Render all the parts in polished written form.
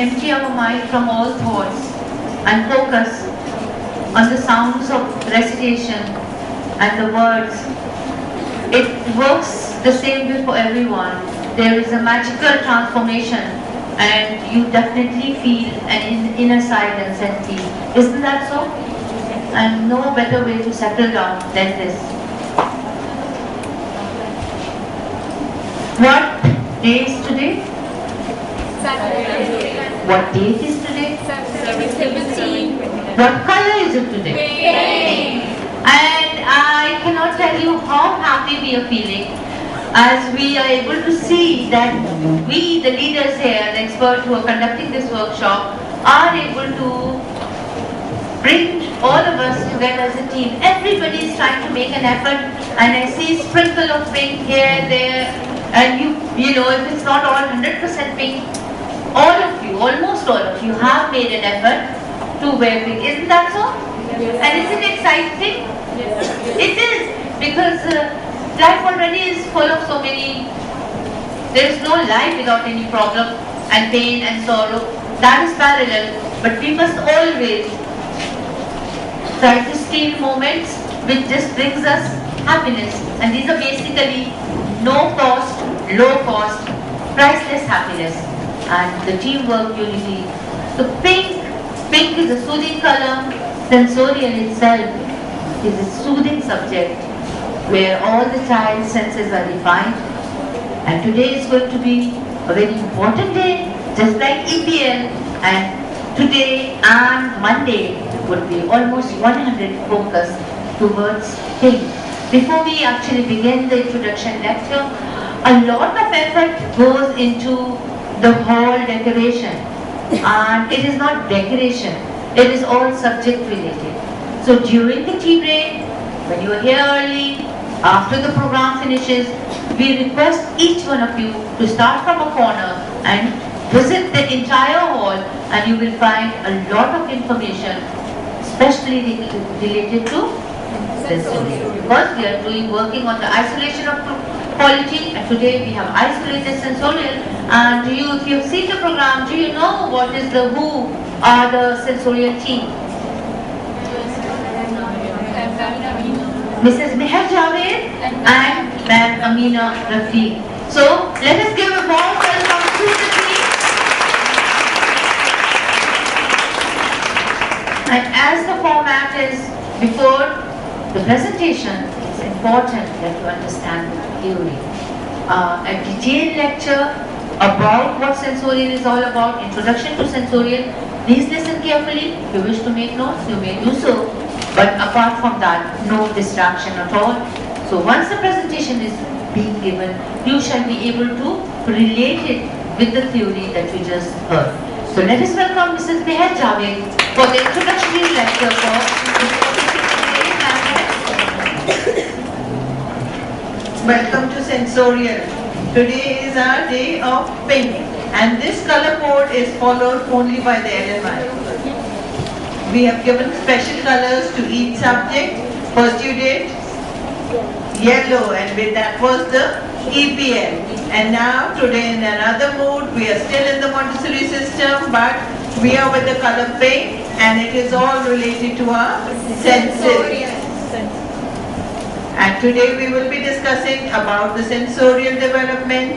empty our mind from all thoughts and focus on the sounds of recitation and the words. It works the same way for everyone. There is a magical transformation and you definitely feel an inner silence and peace. Isn't that so? And no better way to settle down than this. What day is today? Saturday. What date is today? 17. What color is it today? Pink. And I cannot tell you how happy we are feeling as we are able to see that we, the leaders here, the experts who are conducting this workshop, are able to bring all of us together as a team. Everybody is trying to make an effort, and I see sprinkle of pink here, there, and you know, if it's not all 100% pink, all of you, almost all of you have made an effort to wear pink. Isn't that so? Yes. And isn't it exciting? Yes. It is, because life already is full of so many, there is no life without any problem and pain and sorrow. That is parallel, but we must always try to steal moments which just brings us happiness, and these are basically no cost, low cost, priceless happiness and the teamwork, unity. So pink is a soothing color. Sensorial itself is a soothing subject where all the child's senses are defined, and today is going to be a very important day, just like EPL, and today and Monday would be almost 100 focus towards pink. Before we actually begin the introduction lecture, a lot of effort goes into the hall decoration, and it is not decoration, it is all subject related. So during the tea break, when you are here early, after the program finishes, we request each one of you to start from a corner and visit the entire hall, and you will find a lot of information, especially related to sensorial. Because we are working on the isolation of quality, and today we have isolated sensorial. And do you, if you have seen the program, do you know what is the who are the sensorial team? Mrs. Meher Javed and Ma'am Amina Rafiq. So let us give a warm welcome to the team. And as the format is before the presentation, it's important that you understand the theory. A detailed lecture about what sensorial is all about, introduction to sensorial. Please listen carefully. If you wish to make notes, you may do so. But apart from that, no distraction at all. So once the presentation is being given, you shall be able to relate it with the theory that you just heard. So let us welcome Mrs. Meher Javed for the introductory lecture for Welcome to Sensorial. Today is our day of pink, and this color code is followed only by the LMI. We have given special colors to each subject. First you did yellow, and with that was the EPL. And now today in another mood, we are still in the Montessori system, but we are with the color pink, and it is all related to our senses. And today we will be discussing about the sensorial development,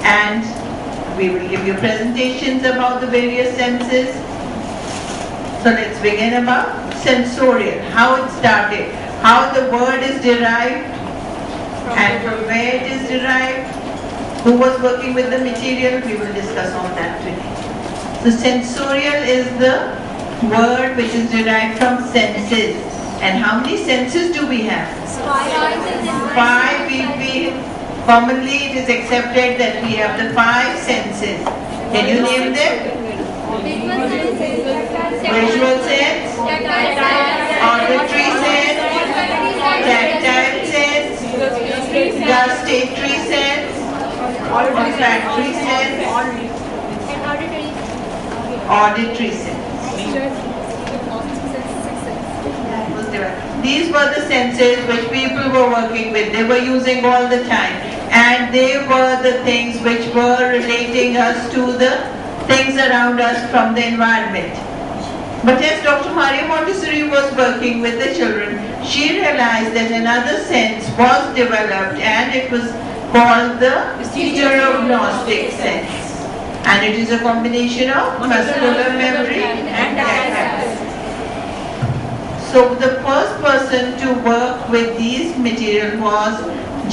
and we will give you presentations about the various senses. So let's begin about sensorial, how it started, how the word is derived, and from where it is derived, who was working with the material. We will discuss all that today. So sensorial is the word which is derived from senses. And how many senses do we have? 5. Commonly it is accepted that we have the 5 senses. Can you name them? Visual sense, auditory sense, tactile sense, gustatory sense, olfactory sense, auditory sense. These were the senses which people were working with. They were using all the time, and they were the things which were relating us to the things around us from the environment. But as Dr. Maria Montessori was working with the children, she realized that another sense was developed, and it was called the stereognostic sense. And it is a combination of muscular memory and tactile. So the first person to work with these material was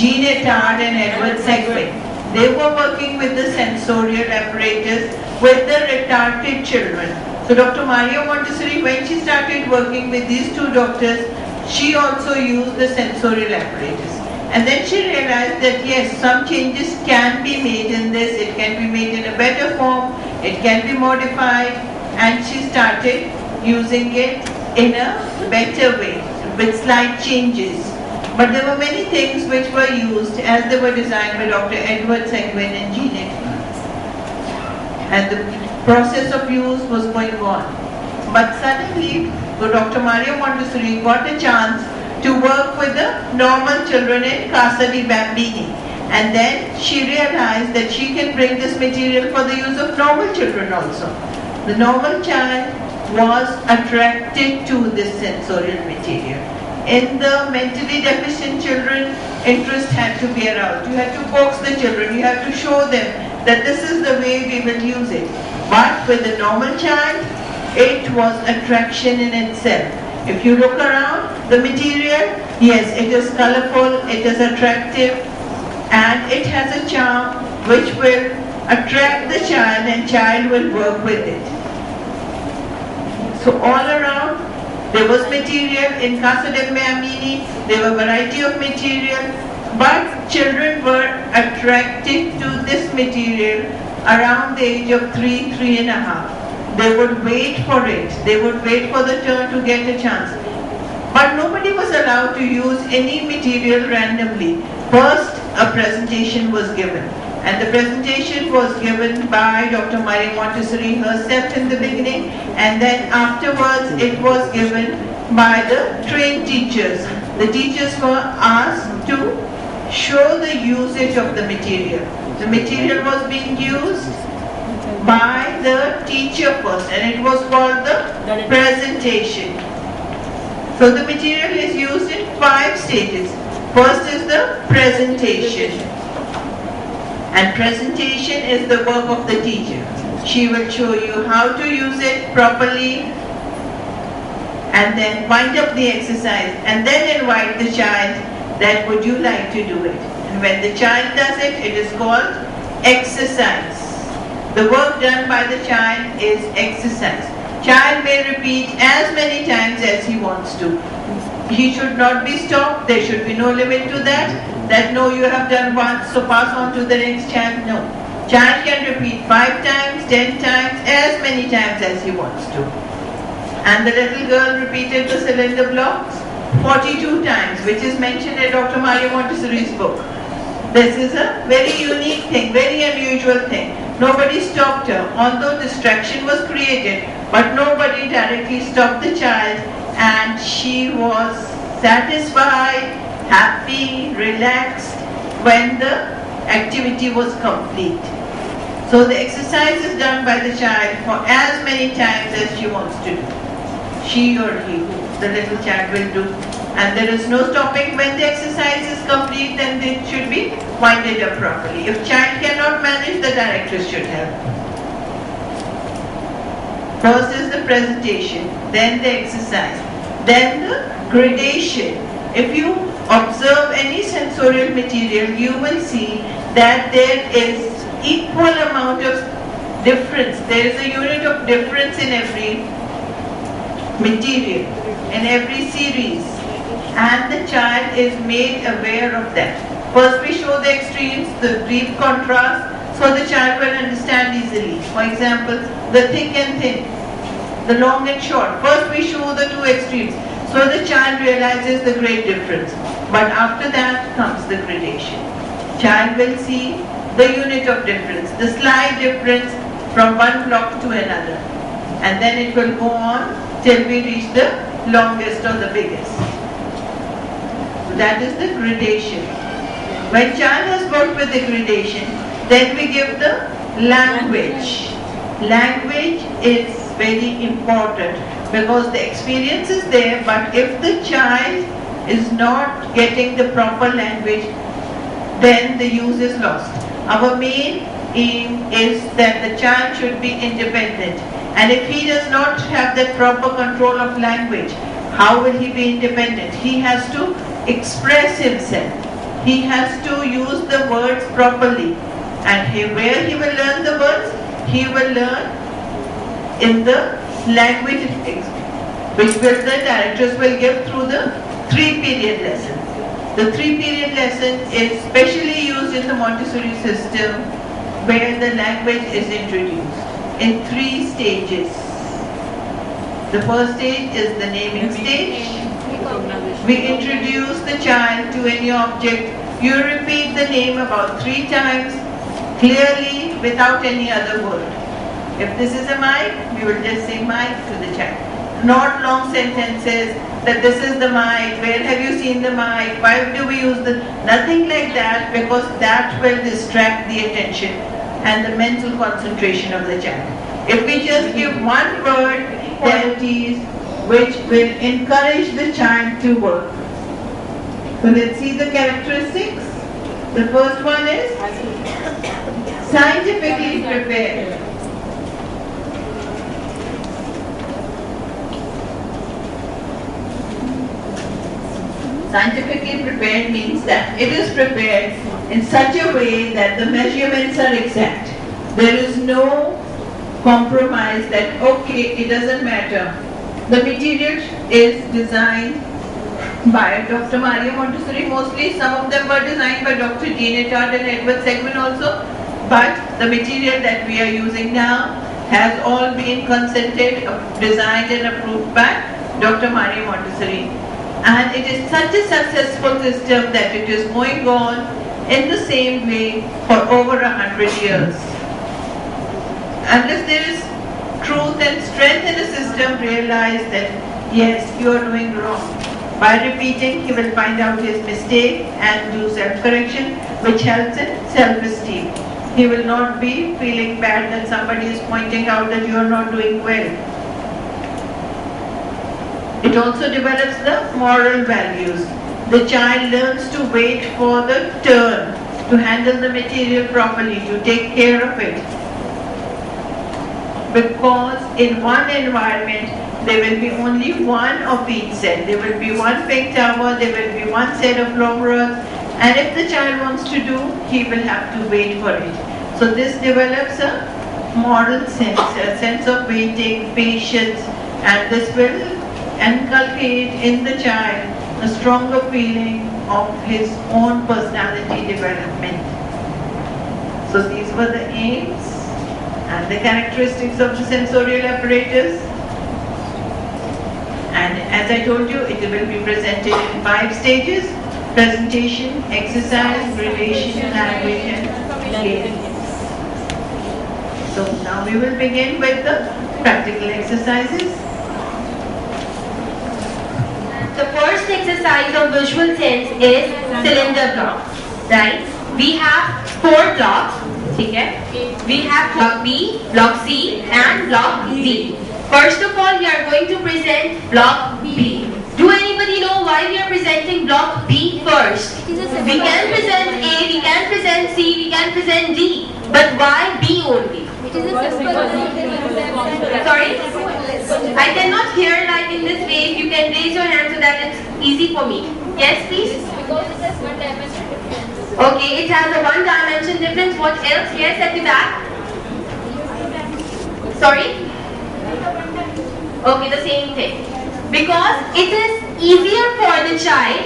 Jean Ettard and Edward Seguin. They were working with the sensorial apparatus with the retarded children. So Dr. Maria Montessori, when she started working with these two doctors, she also used the sensorial apparatus. And then she realized that yes, some changes can be made in this, it can be made in a better form, it can be modified, and she started using it in a better way with slight changes. But there were many things which were used as they were designed by Dr. Edward Seguin and Jean Ettard. And the process of use was going on. But suddenly, Dr. Maria Montessori got a chance to work with the normal children in Casa di Bambini. And then she realized that she can bring this material for the use of normal children also. The normal child was attracted to this sensorial material. In the mentally deficient children, interest had to be aroused. You had to coax the children, you had to show them that this is the way we will use it. But with the normal child, it was attraction in itself. If you look around, the material, yes, it is colorful, it is attractive, and it has a charm which will attract the child, and child will work with it. So all around, there was material in Casa di Bambini, there were variety of material, but children were attracted to this material around the age of 3, 3.5. They would wait for it. They would wait for the turn to get a chance. But nobody was allowed to use any material randomly. First, a presentation was given. And the presentation was given by Dr. Maria Montessori herself in the beginning. And then afterwards, it was given by the trained teachers. The teachers were asked to show the usage of the material. The material was being used by the teacher first, and it was called the presentation. So the material is used in 5 stages. First is the presentation. And presentation is the work of the teacher. She will show you how to use it properly, and then wind up the exercise, and then invite the child that would you like to do it. And when the child does it, it is called exercise. The work done by the child is exercise. Child may repeat as many times as he wants to. He should not be stopped. There should be no limit to that. That no, you have done once, so pass on to the next child. No. Child can repeat 5 times, 10 times, as many times as he wants to. And the little girl repeated the cylinder blocks 42 times, which is mentioned in Dr. Maria Montessori's book. This is a very unique thing, very unusual thing. Nobody stopped her, although distraction was created, but nobody directly stopped the child, and she was satisfied, happy, relaxed when the activity was complete. So the exercise is done by the child for as many times as she wants to do. She or he, the little child will do. And there is no stopping. When the exercise is complete, then it should be winded up properly. If child cannot manage, the directress should help. First is the presentation, then the exercise, then the gradation. If you observe any sensorial material, you will see that there is equal amount of difference. There is a unit of difference in every material, in every series. And the child is made aware of that. First we show the extremes, the brief contrast, so the child will understand easily. For example, the thick and thin, the long and short. First we show the 2 extremes, so the child realizes the great difference. But after that comes the gradation. Child will see the unit of difference, the slight difference from one block to another. And then it will go on till we reach the longest or the biggest. That is the gradation. When child has worked with the gradation, then we give the language. language is very important because the experience is there, but if the child is not getting the proper language, then the use is lost. Our main aim is that the child should be independent, and if he does not have that proper control of language, how will he be independent? He has to express himself. He has to use the words properly. And where he will learn the words? He will learn in the language which the directors will give through the 3-period lesson. The 3-period lesson is specially used in the Montessori system where the language is introduced in 3 stages. The first stage is the naming stage. We introduce the child to any object. You repeat the name about 3 times clearly without any other word. If this is a mic, we will just say mic to the child. Not long sentences that this is the mic, where have you seen the mic, why do we use the, nothing like that, because that will distract the attention and the mental concentration of the child. If we just give one word qualities which will encourage the child to work. So let's see the characteristics. The first one is scientifically prepared. Scientifically prepared means that it is prepared in such a way that the measurements are exact. There is no compromise that, okay, it doesn't matter. The material is designed by Dr. Maria Montessori mostly. Some of them were designed by Dr. Jean Ettard and Edward Segman also. But the material that we are using now has all been consented, designed and approved by Dr. Maria Montessori. And it is such a successful system that it is going on in the same way for over 100 years. Unless there is truth and strength in the system, realize that yes, you are doing wrong. By repeating, he will find out his mistake and do self-correction, which helps in self-esteem. He will not be feeling bad that somebody is pointing out that you are not doing well. It also develops the moral values. The child learns to wait for the turn, to handle the material properly, to take care of it. Because in one environment, there will be only one of each set. There will be one pink tower, there will be one set of long rods, and if the child wants to do, he will have to wait for it. So this develops a moral sense, a sense of waiting, patience, and this will inculcate in the child a stronger feeling of his own personality development. So these were the aims and the characteristics of the sensorial apparatus. And as I told you, it will be presented in 5 stages: presentation, exercise, relation, language, and game. So now we will begin with the practical exercises. The first exercise of visual sense is cylinder block, right? We have 4 blocks, okay? We have block B, block C, and block D. First of all, we are going to present block B. Do anybody know why we are presenting block B first? We can present A, we can present C, we can present D, but why B only? Sorry? I cannot hear like in this way. If you can raise your hand so that it's easy for me. Yes, please? Because it has 1 dimension difference. Okay, it has a 1 dimension difference. What else? Yes, at the back? Sorry? Okay, the same thing. Because it is easier for the child,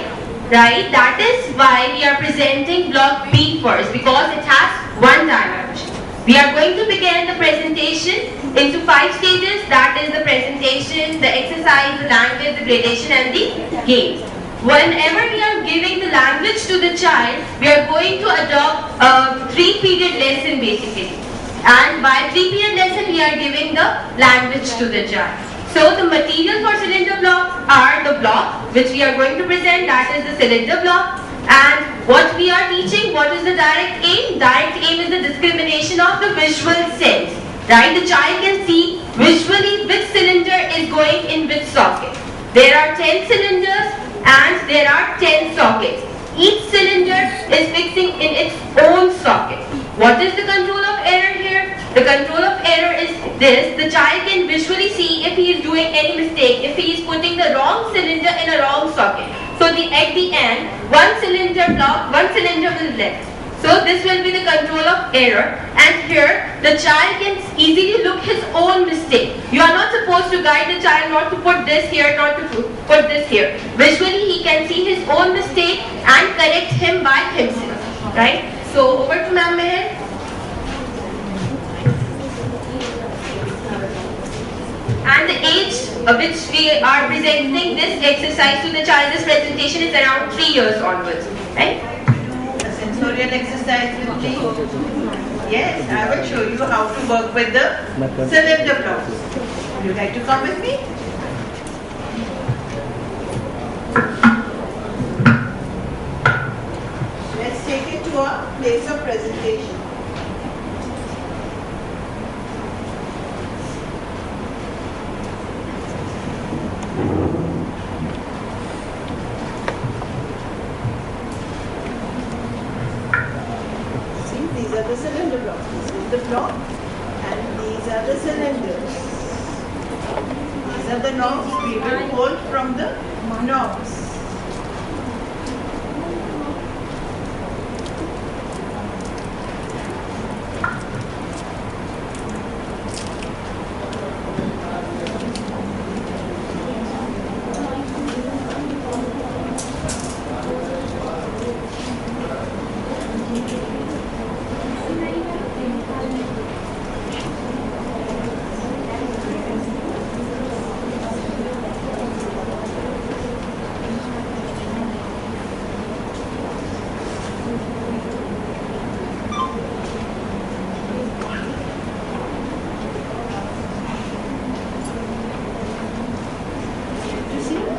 right? That is why we are presenting block B first, because it has 1 dimension. We are going to begin the presentation into 5 stages. That is the presentation, the exercise, the language, the gradation, and the games. Whenever we are giving the language to the child, we are going to adopt a 3-period lesson basically. And by 3-period lesson, we are giving the language to the child. So the material for cylinder blocks are the block which we are going to present, that is the cylinder block. And what we are teaching, what is the direct aim? Direct aim is the discrimination of the visual sense. right? The child can see visually which cylinder is going in which socket. There are 10 cylinders and there are 10 sockets. Each cylinder is fixing in its own socket. What is the control of error here? The control of error is this: the child can visually see if he is doing any mistake, if he is putting the wrong cylinder in a wrong socket. So at the end, one cylinder will left. So this will be the control of error, and here the child can easily look his own mistake. You are not supposed to guide the child not to put this here, not to put this here. Visually he can see his own mistake and correct him by himself, right? So over to Ma'am Meher. And the age of which we are presenting this exercise to the child, this presentation is around 3 years onwards, right? Sensorial exercise with me. Yes, I will show you how to work with the cylinder blocks. Would you like to come with me? Let's take it to our place of presentation. These are the cylinder blocks. This is the block and these are the cylinders. These are the knobs. We will hold from the knobs.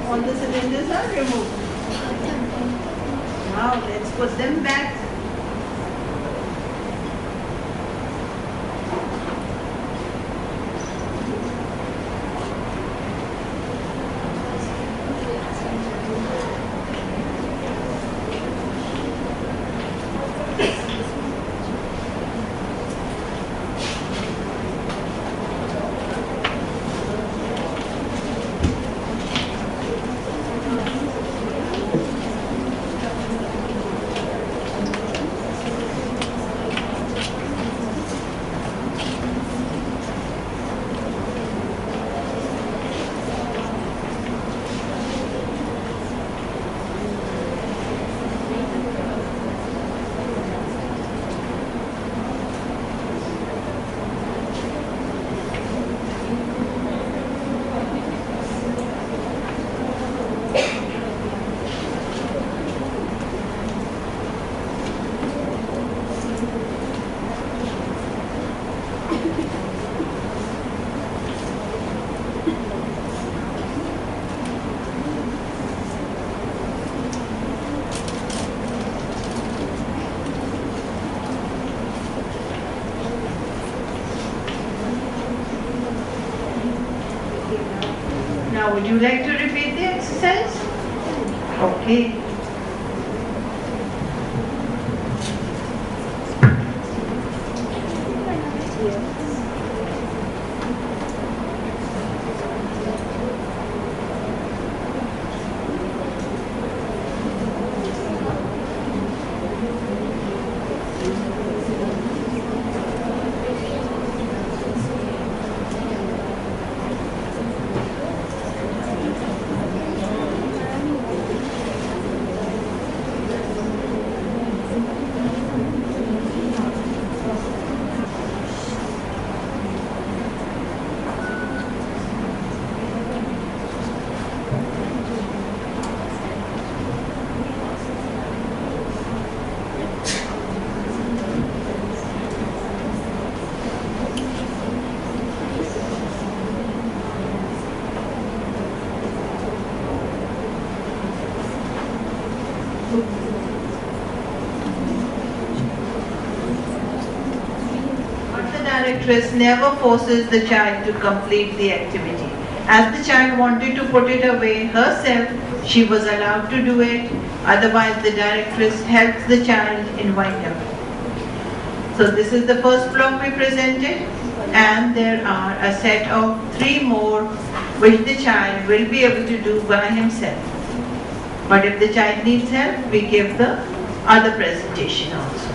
All the cylinders are removed. Now let's put them back. Now, would you like to repeat the exercise? Okay. directress never forces the child to complete the activity. As the child wanted to put it away herself, she was allowed to do it. Otherwise, the directress helps the child in wind up. So this is the first block we presented, and there are a set of 3 more which the child will be able to do by himself. But if the child needs help, we give the other presentation also.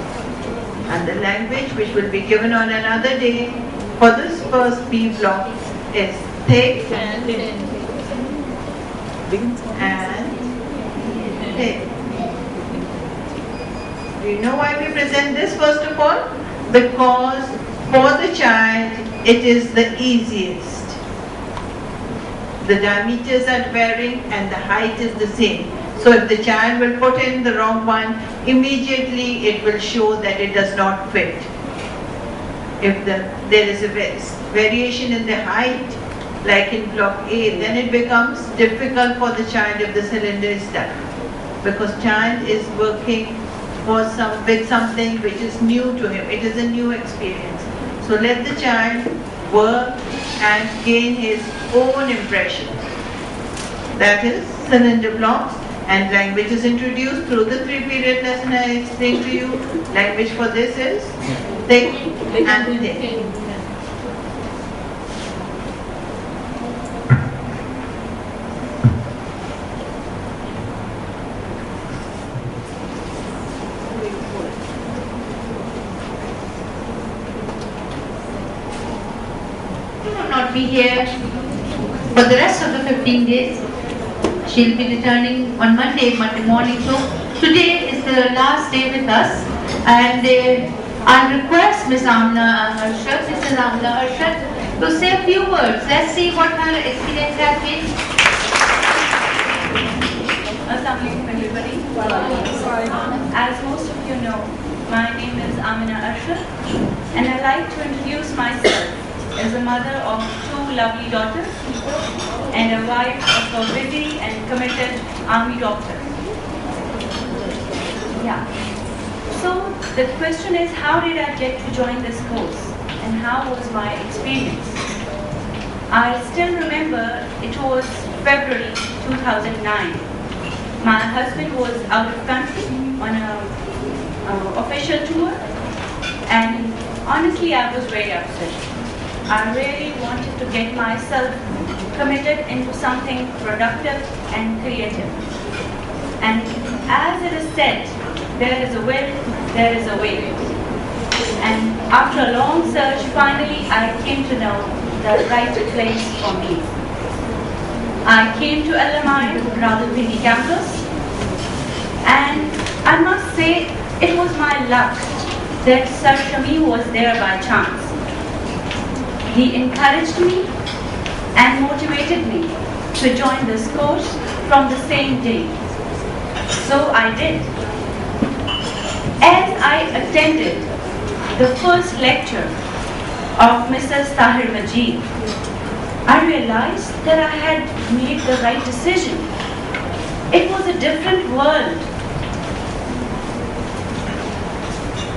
And the language which will be given on another day for this first B block is thick and thin. Do you know why we present this first of all? Because for the child it is the easiest. The diameters are varying and the height is the same. So if the child will put in the wrong one, immediately it will show that it does not fit. If there is a variation in the height, like in block A, then it becomes difficult for the child if the cylinder is stuck. Because child is working with something which is new to him. It is a new experience. So let the child work and gain his own impression. That is cylinder blocks. And language is introduced through the 3-period lesson I explained to you. Language for this is thick and thin. She will not be here for the rest of the 15 days. She'll be returning on Monday morning. So today is the last day with us, and I request Ms. Amna Arshad, Mrs. Amna Arshad, to say a few words. Let's see what her experience has been. Assalamu alaikum everybody. As most of you know, my name is Amina Arshad, and I like to introduce myself as a mother of 2 lovely daughters and a wife of a busy and committed army doctor. Yeah. So the question is, how did I get to join this course and how was my experience? I still remember it was February 2009. My husband was out of country on an official tour, and honestly I was very upset. I really wanted to get myself committed into something productive and creative. And as it is said, there is a will, there is a way. And after a long search, finally I came to know the right place for me. I came to LMI, Rawalpindi campus, and I must say it was my luck that Sir Shami was there by chance. He encouraged me and motivated me to join this course from the same day. So I did. As I attended the first lecture of Mrs. Tahir Majid, I realized that I had made the right decision. It was a different world.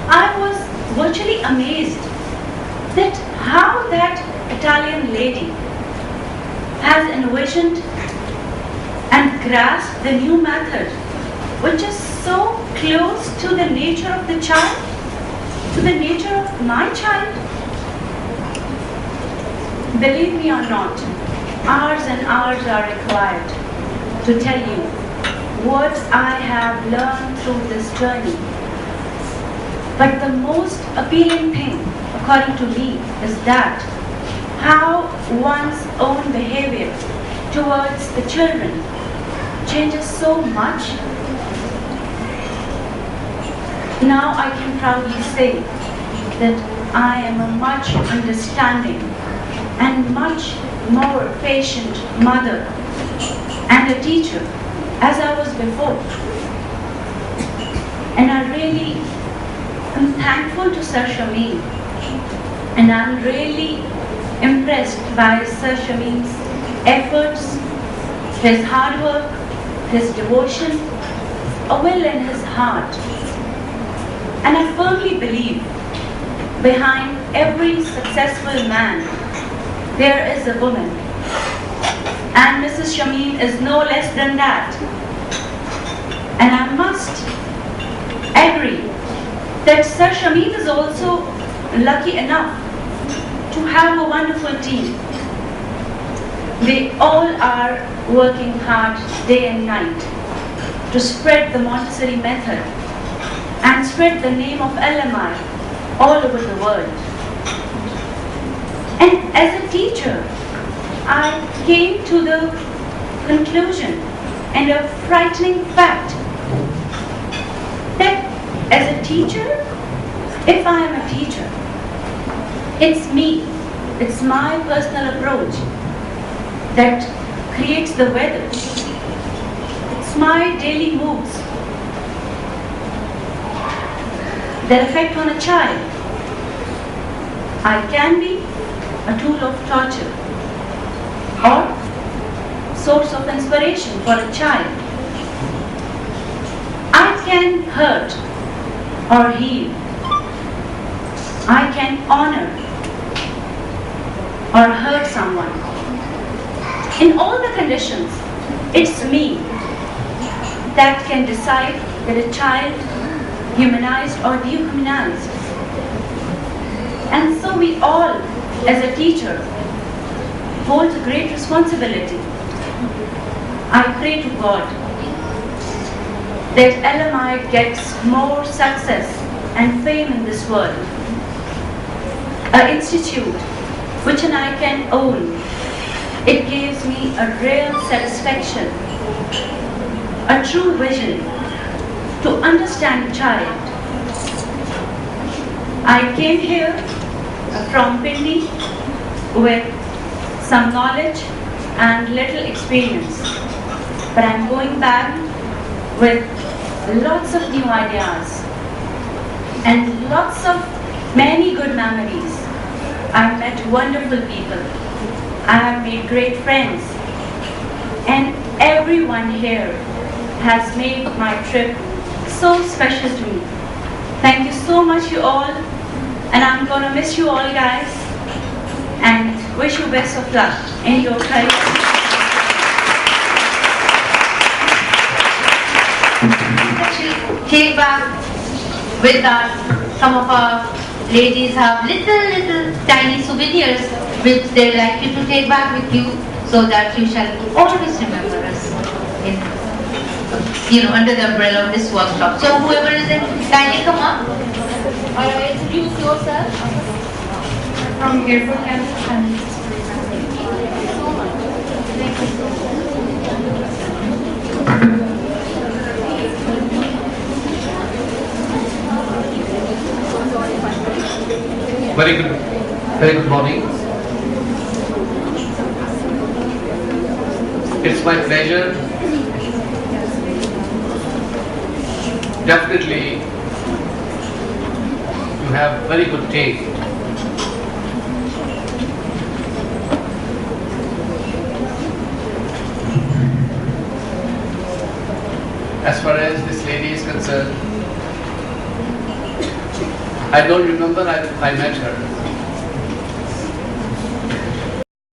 I was virtually amazed that how that Italian lady has envisioned and grasped the new method, which is so close to the nature of the child, to the nature of my child. Believe me or not, hours and hours are required to tell you what I have learned through this journey. But the most appealing thing, according to me, is that how one's own behavior towards the children changes so much. Now I can proudly say that I am a much understanding and much more patient mother and a teacher as I was before. And I really am thankful to Sir Shami, and I'm really impressed by Sir Shami's efforts, his hard work, his devotion, a will in his heart. And I firmly believe behind every successful man, there is a woman. And Mrs. Shamim is no less than that. And I must agree that Sir Shamim is also lucky enough to have a wonderful team. They all are working hard day and night to spread the Montessori method and spread the name of LMI all over the world. And as a teacher, I came to the conclusion and a frightening fact that as a teacher, if I am a teacher, it's me, it's my personal approach that creates the weather. It's my daily moods that affect on a child. I can be a tool of torture or source of inspiration for a child. I can hurt or heal. I can honor or hurt someone. In all the conditions, it's me that can decide that a child humanized or dehumanized. And so we all, as a teacher, hold a great responsibility. I pray to God that LMI gets more success and fame in this world. An institute which I can own. It gives me a real satisfaction, a true vision to understand a child. I came here from Pindi with some knowledge and little experience, but I'm going back with lots of new ideas and lots of many good memories. I've met wonderful people. I have made great friends, and everyone here has made my trip so special to me. Thank you so much, you all, and I'm gonna miss you all, guys, and wish you best of luck in your career. Take back with us, some of our ladies have little tiny souvenirs which they like you to take back with you, so that you shall always remember us in, under the umbrella of this workshop. So whoever is in, kindly come up. Alright, introduce yourself. From Airport Campus. Very good morning. It's my pleasure. Definitely, you have very good taste. As far as this lady is concerned, I don't remember I met her.